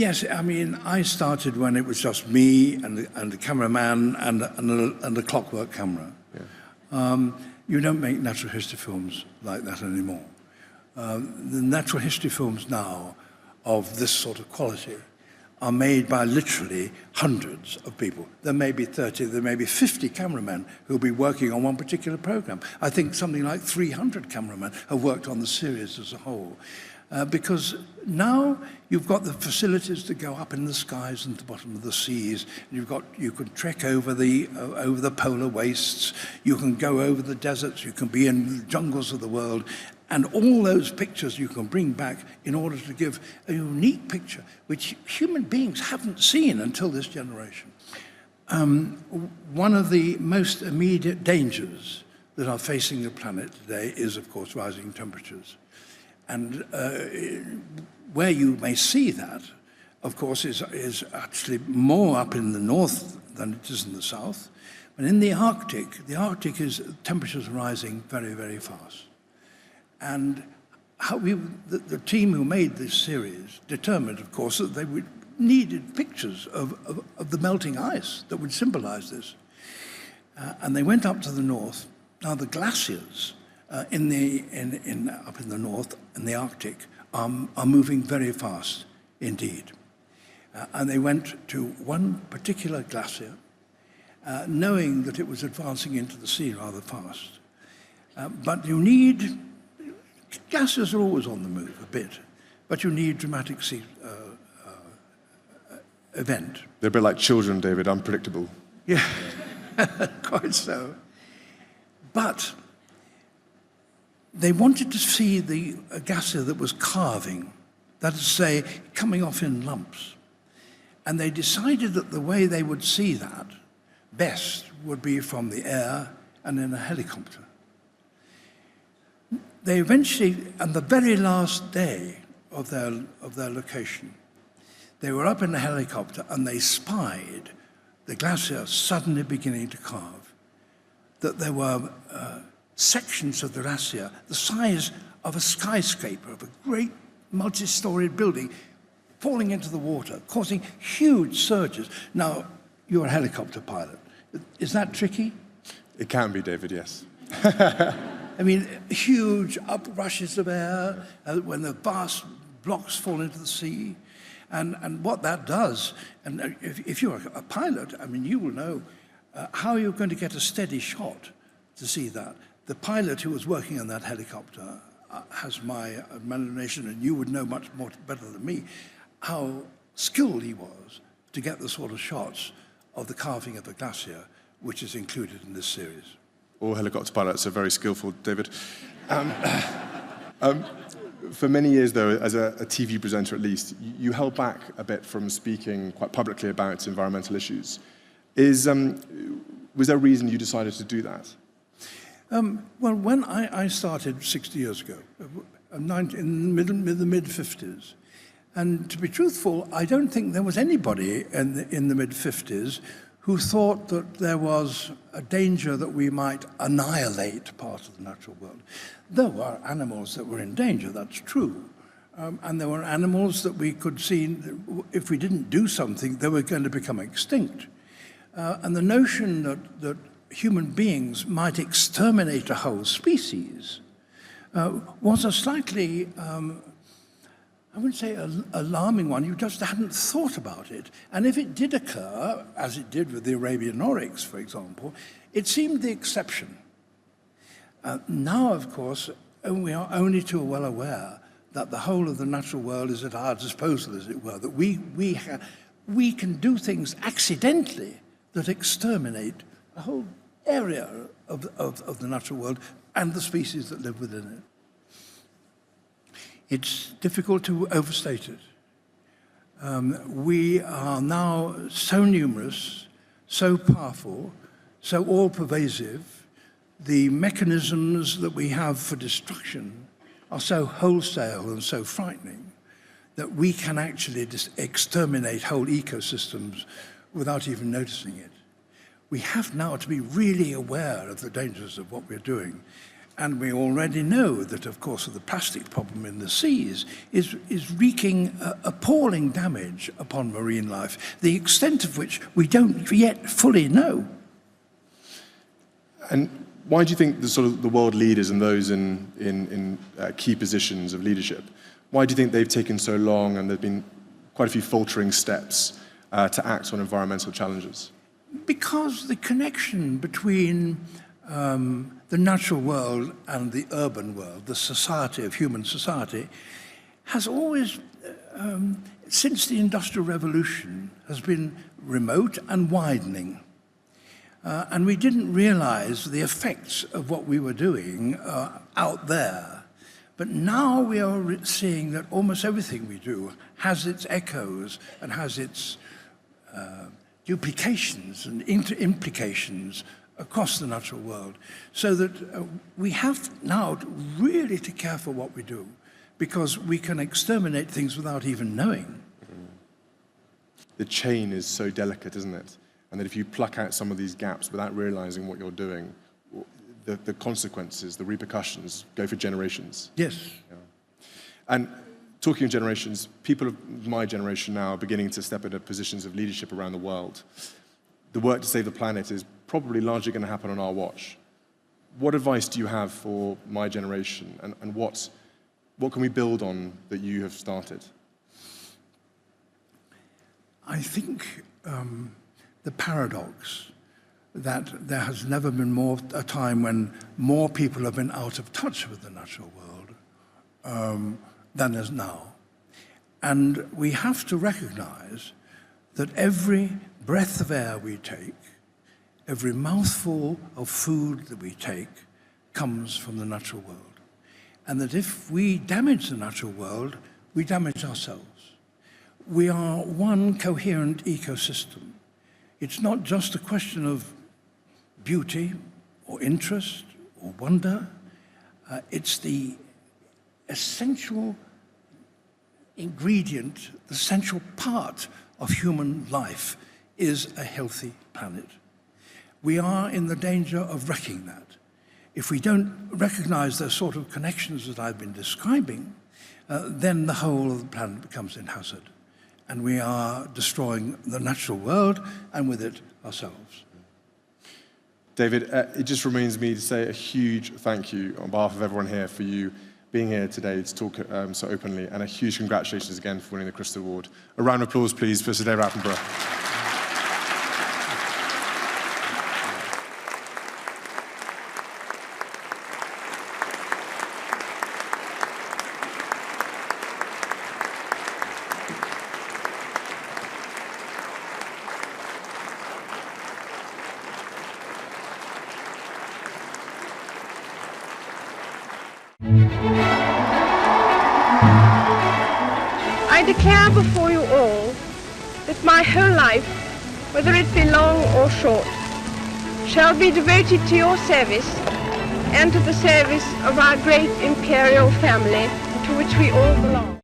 Yes, I mean, I started when it was just me and the cameraman and the clockwork camera. Yeah. You don't make natural history films like that anymore. The natural history films now of this sort of quality are made by literally hundreds of people. There may be 30, there may be 50 cameramen who'll be working on one particular program. I think something like 300 cameramen have worked on the series as a whole. Because now you've got the facilities to go up in the skies and the bottom of the seas. You can trek over the polar wastes. You can go over the deserts. You can be in the jungles of the world. And all those pictures you can bring back in order to give a unique picture, which human beings haven't seen until this generation. One of the most immediate dangers that are facing the planet today is, of course, rising temperatures. And where you may see that, of course, is actually more up in the north than it is in the south. But in the Arctic temperatures are rising very, very fast. And the team who made this series determined, of course, that they needed pictures of the melting ice that would symbolize this. And they went up to the north. Now the glaciers up in the north, in the Arctic, are moving very fast indeed. And they went to one particular glacier, knowing that it was advancing into the sea rather fast. But you need, glaciers are always on the move a bit, but you need dramatic event. They're a bit like children, David, unpredictable. Yeah, quite so. But they wanted to see the glacier that was calving, that is to say, coming off in lumps. And they decided that the way they would see that best would be from the air and in a helicopter. They eventually, on the very last day of their location, they were up in a helicopter and they spied the glacier suddenly beginning to calve. That there were sections of the glacier the size of a skyscraper, of a great multi-storied building, falling into the water, causing huge surges. Now, you're a helicopter pilot. Is that tricky? It can be, David, yes. I mean, huge uprushes of air when the vast blocks fall into the sea. And what that does, and if you're a pilot, I mean, you will know how you're going to get a steady shot to see that. The pilot who was working on that helicopter has my admiration, and you would know much more better than me, how skilled he was to get the sort of shots of the carving of the glacier, which is included in this series. All helicopter pilots are very skillful, David. For many years, though, as a TV presenter at least, you held back a bit from speaking quite publicly about environmental issues. Was there a reason you decided to do that? Well, when I started 60 years ago, in the mid-50s, and to be truthful, I don't think there was anybody in the mid-50s who thought that there was a danger that we might annihilate part of the natural world. There were animals that were in danger, that's true. And there were animals that we could see, if we didn't do something, they were going to become extinct. And the notion that human beings might exterminate a whole species was a slightly, I wouldn't say alarming one, you just hadn't thought about it. And if it did occur, as it did with the Arabian oryx, for example, it seemed the exception. Now, of course, we are only too well aware that the whole of the natural world is at our disposal, as it were, that we can do things accidentally that exterminate a whole area of the natural world and the species that live within it. It's difficult to overstate it. We are now so numerous, so powerful, so all-pervasive. The mechanisms that we have for destruction are so wholesale and so frightening that we can actually exterminate whole ecosystems without even noticing it. We have now to be really aware of the dangers of what we're doing. And we already know that, of course, the plastic problem in the seas is wreaking appalling damage upon marine life, the extent of which we don't yet fully know. And why do you think the world leaders and those in key positions of leadership, why do you think they've taken so long and there have been quite a few faltering steps to act on environmental challenges? Because the connection between the natural world and the urban world, the society of human society, has always, since the Industrial Revolution, has been remote and widening. And we didn't realize the effects of what we were doing out there. But now we are seeing that almost everything we do has its echoes and has its duplications and implications across the natural world, so that we have now really to care for what we do, because we can exterminate things without even knowing. The chain is so delicate, isn't it? And that if you pluck out some of these gaps without realizing what you're doing, the consequences, the repercussions go for generations. Yes. Yeah. And talking of generations, people of my generation now are beginning to step into positions of leadership around the world. The work to save the planet is probably largely going to happen on our watch. What advice do you have for my generation, and what can we build on that you have started? I think the paradox that there has never been a time when more people have been out of touch with the natural world than there's now. And we have to recognize that every breath of air we take, every mouthful of food that we take, comes from the natural world. And that if we damage the natural world, we damage ourselves. We are one coherent ecosystem. It's not just a question of beauty or interest or wonder. It's the essential ingredient, the essential part of human life is a healthy planet. We are in the danger of wrecking that. If we don't recognize the sort of connections that I've been describing, then the whole of the planet becomes in hazard. And we are destroying the natural world, and with it, ourselves. David, it just remains me to say a huge thank you on behalf of everyone here for you being here today to talk so openly, and a huge congratulations again for winning the Crystal Award. A round of applause, please, for Sir David Attenborough. I declare before you all that my whole life, whether it be long or short, shall be devoted to your service and to the service of our great imperial family to which we all belong.